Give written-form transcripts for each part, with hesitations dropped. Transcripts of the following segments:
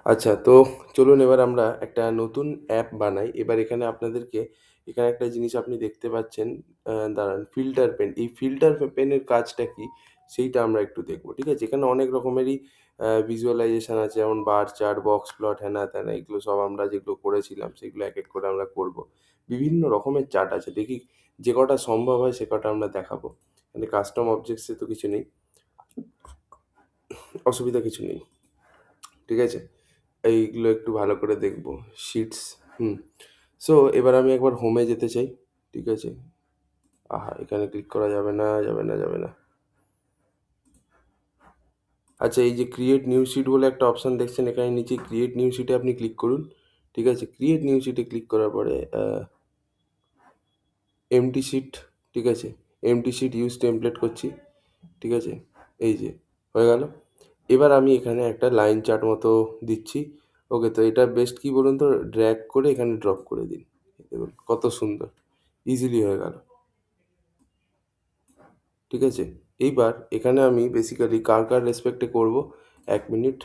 আচ্ছা, তো চলুন এবার আমরা একটা নতুন অ্যাপ বানাই। এবার এখানে আপনাদেরকে এখানে একটা জিনিস আপনি দেখতে পাচ্ছেন, দাঁড়ান, ফিল্টার পেন। এই ফিল্টার পেনের কাজটা কি? সেইটা আমরা একটু দেখব। ঠিক আছে? এখানে অনেক রকমেরই ভিজুয়ালাইজেশন আছে, যেমন বার চার্ট, বক্স প্লট, হ্যানা-ত্যানা, এগুলো সব আমরা যেগুলো করেছিলাম সেগুলো এক, এক করে আমরা করব। বিভিন্ন রকমের চার্ট আছে। দেখি যে কটা সম্ভব হয় সে কটা আমরা দেখাবো। মানে কাস্টম অবজেক্টস এ তো কিছু নেই, অসুবিধা কিছু নেই। ঠিক আছে? এইগুলো একটু ভালো করে দেখব। শিটস, হুম। সো এবার আমি একবার হোমে যেতে চাই। ঠিক আছে? আহা! এখানে ক্লিক করা যাবে না, যাবে না, যাবে না। আচ্ছা, এই যে ক্রিয়েট নিউ শিট বলে একটা অপশন দেখছেন এখানে নিচে, ক্রিয়েট নিউ শিটে আপনি ক্লিক করুন। ঠিক আছে? ক্রিয়েট নিউ শিটে ক্লিক করার পরে এমপ্টি শিট, ঠিক আছে? এমপ্টি শিট ইউজ টেমপ্লেট করছি। ঠিক আছে? এই যে হয়ে গেল। এবার আমি এখানে একটা লাইন চার্ট মতো দিচ্ছি। ওকে, তো এটা বেস্ট কি বলুন তো, ড্র্যাগ করে এখানে ড্রপ করে দিন। দেখুন কত সুন্দর, ইজিলি হয়ে গেল। ঠিক আছে? এইবার এখানে আমি বেসিক্যালি কার কার রেসপেক্টে করব, 1 মিনিট।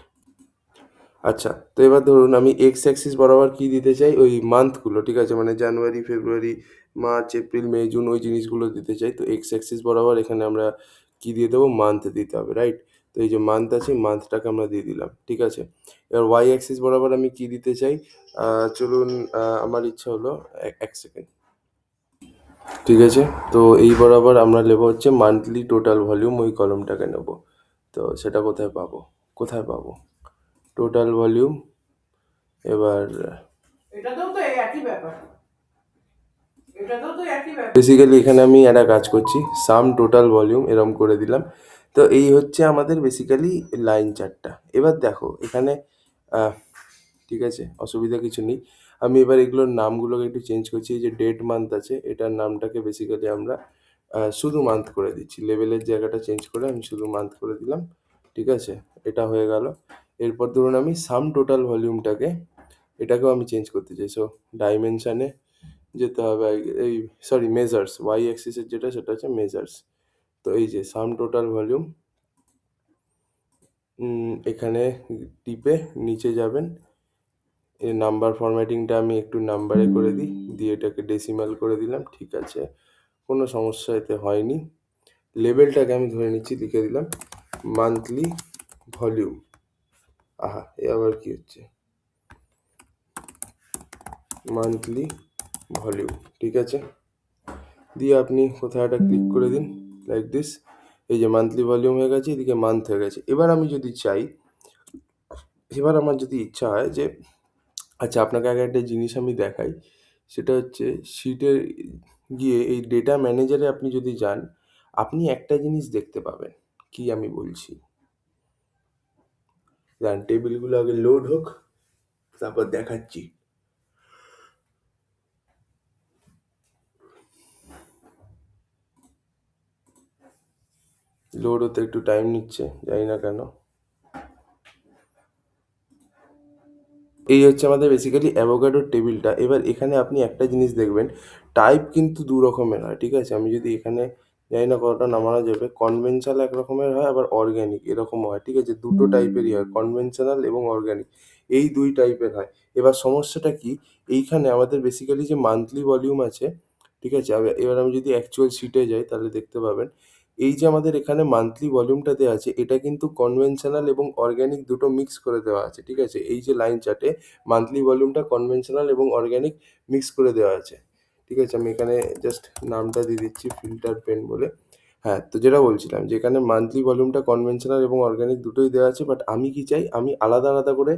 আচ্ছা, তো এবার ধরুন আমি এক্স অ্যাক্সিস বরাবর কি দিতে চাই, ওই মান্থগুলো। ঠিক আছে? মানে জানুয়ারি, ফেব্রুয়ারি, মার্চ, এপ্রিল, মে, জুন, ওই জিনিসগুলো দিতে চাই। তো এক্স অ্যাক্সিস বরাবর এখানে আমরা কি দিয়ে দেবো, মান্থ দিতে হবে, রাইট? তো এই যে মান্থ আছে, মান্থটাকে আমরা দিয়ে দিলাম। ঠিক আছে? এবার ওয়াই অ্যাক্সিস বরাবর আমি কি দিতে চাই, চলুন, আমার ইচ্ছা হলো, এক সেকেন্ড। ঠিক আছে? তো এই বরাবর আমরা নেবো হচ্ছে মান্থলি টোটাল ভলিউম, ওই কলমটাকে নেব। তো সেটা কোথায় পাবো, কোথায় পাবো টোটাল ভলিউম? এবার বেসিক্যালি এখানে আমি একটা কাজ করছি, সাম টোটাল ভলিউম এরম করে দিলাম। তো এই হচ্ছে আমাদের বেসিক্যালি লাইন চার্টটা। এবার দেখো এখানে, আহ, ঠিক আছে, অসুবিধা কিছু নেই। আমি এবার এগুলোর নামগুলোকে একটু চেঞ্জ করছি। এই যে ডেট মান্থ আছে, এটার নামটাকে বেসিক্যালি আমরা শুধু মান্থ করে দিচ্ছি। লেভেলের জায়গাটা চেঞ্জ করে আমি শুধু মান্থ করে দিলাম। ঠিক আছে? এটা হয়ে গেল। এরপর ধরুন আমি সাম টোটাল ভলিউমটাকে, এটাকেও আমি চেঞ্জ করতে চাই। সো ডাইমেনশানে যেতে হবে, এই সরি, মেজার্স, ওয়াই অ্যাক্সিসের যেটা সেটা হচ্ছে মেজার্স। তো এই যে সাম টোটাল ভলিউম, এখানে টিপে নিচে যাবেন। এই নাম্বার ফরম্যাটিংটা আমি একটু নাম্বারে করে দিই, দিয়ে এটাকে ডেসিমাল করে দিলাম। ঠিক আছে, কোনো সমস্যা এতে হয়নি। লেভেলটাকে আমি ধরে নিচ্ছি, লিখে দিলাম মান্থলি ভলিউম। আহা, এ আবার কি হচ্ছে, মান্থলি ভলিউম। ঠিক আছে? দিয়ে আপনি কোথাও একটা ক্লিক করে দিন, লাইক দিস। এই যে মান্থলি ভলিউম হয়ে গেছে, এদিকে মান্থ হয়ে গেছে। এবার আমি যদি চাই, এবার আমার যদি ইচ্ছা হয় যে, আচ্ছা আপনাকে আগে একটা জিনিস আমি দেখাই, সেটা হচ্ছে শিটে গিয়ে এই ডেটা ম্যানেজারে আপনি যদি যান, আপনি একটা জিনিস দেখতে পাবেন। কি আমি বলছি, যান টেবিলগুলো আগে লোড হোক, তারপর দেখাচ্ছি। লোড হতে একটু টাইম নিচ্ছে, জানি না কেন। এই হচ্ছে আমাদের বেসিক্যালি অ্যাভোগাড্রোর টেবিলটা। এবার এখানে আপনি একটা জিনিস দেখবেন, টাইপ কিন্তু দু রকমের হয়। ঠিক আছে? আমি যদি এখানে, জানি না কতটা নামানো যাবে, কনভেনশনাল এক রকমের হয়, আবার অর্গ্যানিক এরকমও হয়। ঠিক আছে? দুটো টাইপেরই হয়, কনভেনশনাল এবং অর্গ্যানিক, এই দুই টাইপের হয়। এবার সমস্যাটা কি, এইখানে আমাদের বেসিক্যালি যে মান্থলি ভলিউম আছে, ঠিক আছে, এবার আমি যদি অ্যাকচুয়াল শিটে যাই তাহলে দেখতে পাবেন, এই যে আমাদের এখানে মান্থলি ভলিউমটা দেওয়া আছে, এটা কিন্তু কনভেনশনাল এবং অর্গ্যানিক দুটো মিক্স করে দেওয়া আছে। ঠিক আছে? এই যে লাইন চার্টে মান্থলি ভলিউমটা কনভেনশনাল এবং অর্গ্যানিক মিক্স করে দেওয়া আছে। ঠিক আছে? আমি এখানে জাস্ট নামটা দিয়ে দিচ্ছি ফিল্টার পেন বলে। হ্যাঁ, তো যেটা বলছিলাম যে এখানে মান্থলি ভলিউমটা কনভেনশনাল এবং অর্গ্যানিক দুটোই দেওয়া আছে, বাট আমি কি চাই, আমি আলাদা আলাদা করে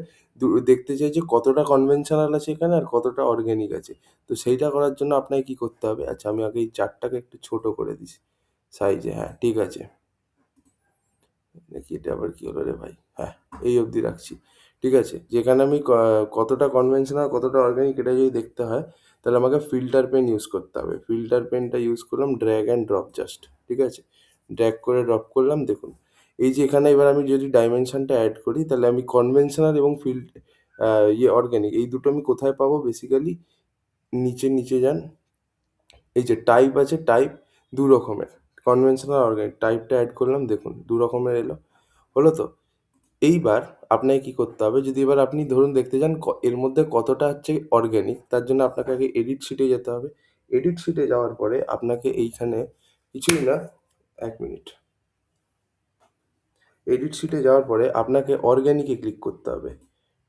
দেখতে চাই যে কতটা কনভেনশনাল আছে এখানে আর কতটা অর্গ্যানিক আছে। তো সেইটা করার জন্য আপনাকে কি করতে হবে, আচ্ছা আমি আগে এই চার্টটাকে একটু ছোট করে দিই সাইজে। হ্যাঁ, ঠিক আছে। দেখি এটা আবার কি হলো রে ভাই, হ্যাঁ, এই অবধি রাখছি। ঠিক আছে? যেখানে আমি কতটা কনভেনশনাল কতটা অর্গানিক এটা যদি দেখতে হয়, তাহলে আমাকে ফিল্টার পেন ইউজ করতে হবে। ফিল্টার পেনটা ইউজ করলাম, ড্র্যাগ অ্যান্ড ড্রপ জাস্ট। ঠিক আছে? ড্র্যাগ করে ড্রপ করলাম, দেখুন এই যে এখানে এবার আমি যদি ডাইমেনশনটা অ্যাড করি, তাহলে আমি কনভেনশনাল এবং অর্গানিক এই দুটো আমি কোথায় পাবো, বেসিক্যালি নিচে নিচে যান। এই যে টাইপ আছে, টাইপ দু রকমের, কনভেনশনাল অর্গানিক, টাইপটা অ্যাড করলাম, দেখুন দু রকমের এলো। হলো তো? এইবার আপনাকে কি করতে হবে, যদি এবার আপনি ধরুন দেখতে চান এর মধ্যে কতটা হচ্ছে অর্গ্যানিক, তার জন্য আপনাকে আগে এডিট শিটে যেতে হবে। এডিট শিটে যাওয়ার পরে আপনাকে এইখানে কিছুই না, 1 মিনিট। এডিট শিটে যাওয়ার পরে আপনাকে অর্গ্যানিকে ক্লিক করতে হবে।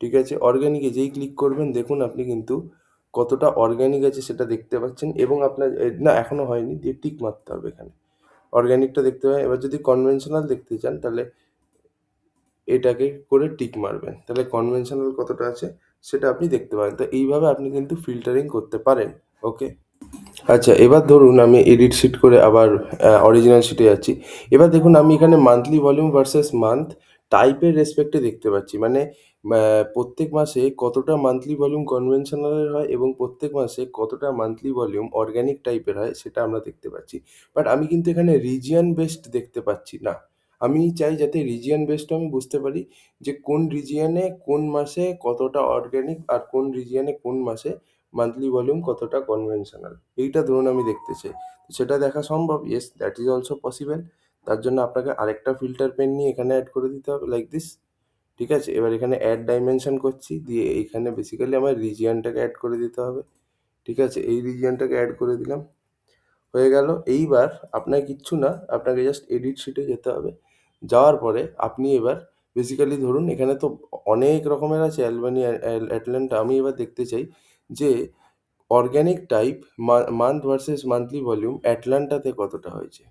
ঠিক আছে? অর্গ্যানিকে যেই ক্লিক করবেন দেখুন আপনি কিন্তু কতটা অর্গ্যানিক আছে সেটা দেখতে পাচ্ছেন, এবং আপনার না এখনো হয়নি, দিয়ে টিক মারতে হবে এখানে। অর্গ্যানিকটা দেখতে হয়। এবার যদি কনভেনশনাল দেখতে চান তাহলে এটাকে করে টিক মারবেন। তাহলে কনভেনশনাল কতটা আছে সেটা আপনি দেখতে পারেন। তো এইভাবে আপনি কিন্তু ফিল্টারিং করতে পারেন। ওকে? আচ্ছা, এবার ধরুন আমি এডিট শিট করে আবার অরিজিনাল শিটে যাচ্ছি। এবার দেখুন আমি এখানে মান্থলি ভলিউম ভার্সাস মান্থ টাইপের রেসপেক্টে দেখতে পাচ্ছি। মানে প্রত্যেক মাসে কতটা মান্থলি ভলিউম কনভেনশনালের হয় এবং প্রত্যেক মাসে কতটা মান্থলি ভলিউম অর্গানিক টাইপের হয় সেটা আমরা দেখতে পাচ্ছি। বাট আমি কিন্তু এখানে রিজিয়ন বেসড দেখতে পাচ্ছি না। আমি চাই যাতে রিজিয়ন বেসড আমি বুঝতে পারি যে কোন রিজিয়নে কোন মাসে কতটা অর্গানিক আর কোন রিজিয়নে কোন মাসে মান্থলি ভলিউম কতটা কনভেনশনাল, এইটা ধরুন আমি দেখতে চাই। তো সেটা দেখা সম্ভব? Yes, that is also possible. তার জন্য আপনাকে আরেকটা ফিল্টার পেন নিয়ে এখানে অ্যাড করে দিতে হবে, লাইক দিস। ঠিক আছে? এবার এখানে অ্যাড ডাইমেনশন করছি, দিয়ে এইখানে বেসিক্যালি আমার রিজিয়নটাকে অ্যাড করে দিতে হবে। ঠিক আছে? এই রিজিয়নটাকে অ্যাড করে দিলাম। হয়ে গেল। এইবার আপনার কিচ্ছু না, আপনাকে জাস্ট এডিট শিটে যেতে হবে। যাওয়ার পরে আপনি এবার বেসিক্যালি ধরুন এখানে তো অনেক রকমের আছে অ্যালবানি, অ্যাটলান্টা। আমি এবার দেখতে চাই যে organic type month versus monthly volume অ্যাটলান্টাতে কতটা হয়েছে।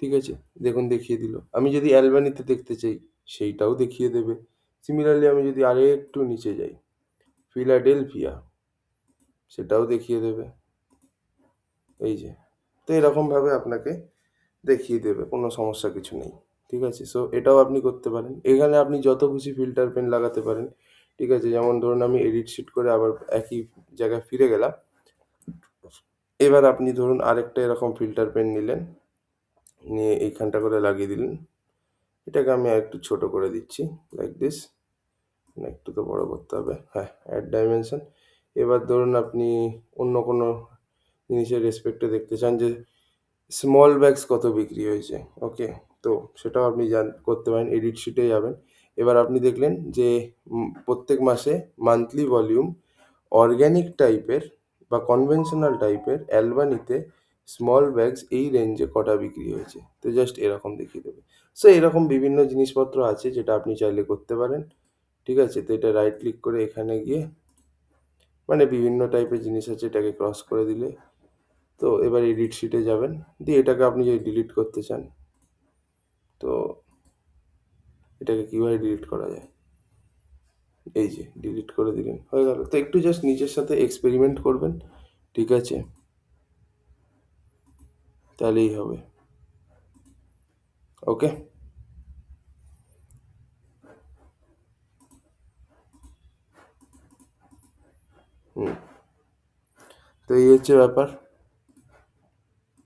ঠিক আছে? দেখুন দেখিয়ে দিল। আমি যদি অ্যালবানিতে দেখতে চাই সেইটাও দেখিয়ে দেবে। সিমিলারলি আমি যদি আরেকটু নিচে যাই, ফিলাডেলফিয়া, সেটাও দেখিয়ে দেবে। এই যে। তো এরকমভাবে আপনাকে দেখিয়ে দেবে, কোনো সমস্যা কিছু নেই। ঠিক আছে? সো এটাও আপনি করতে পারেন। এখানে আপনি যত খুশি ফিল্টার পেন লাগাতে পারেন। ঠিক আছে? যেমন ধরুন আমি এডিট শিট করে আবার একই জায়গায় ফিরে গেলাম। এবার আপনি ধরুন আরেকটা এরকম ফিল্টার পেন নিলেন, নিয়ে এইখানটা করে লাগিয়ে দিলেন। এটাকে আমি আরেকটু ছোট করে দিচ্ছি, লাইক দিস। না, একটু তো বড় করতে হবে। হ্যাঁ, অ্যাড ডাইমেনশন। এবার ধরুন আপনি অন্য কোনো জিনিসের রেসপেক্টে দেখতে চান যে স্মল ব্যাগস কত বিক্রি হয়েছে। ওকে? তো সেটাও আপনি করতে পারেন, এডিট শিটে যাবেন। এবার আপনি দেখলেন যে প্রত্যেক মাসে মান্থলি ভলিউম অর্গানিক টাইপের বা কনভেনশনাল টাইপের অ্যালবানিতে স্মল ব্যাগস এই রেঞ্জে কটা বিক্রি হয়েছে। তো জাস্ট এরকম দেখিয়ে দেবে। সো এরকম বিভিন্ন জিনিসপত্র আছে যেটা আপনি চাইলে করতে পারেন। ঠিক আছে? তো এটা রাইট ক্লিক করে এখানে গিয়ে, মানে বিভিন্ন টাইপের জিনিস আছে, এটাকে ক্রস করে দিলে, তো এবার এডিট শিটে যাবেন, দিয়ে এটাকে আপনি যদি ডিলিট করতে চান, তো এটাকে কিভাবে ডিলিট করা যায়, এই যে ডিলিট করে দিলেন, হয়ে গেল। তো একটু জাস্ট নিজের সাথে এক্সপেরিমেন্ট করবেন। ঠিক আছে? তাহলেই হবে। ওকে? হুম। তো এই হচ্ছে ব্যাপার।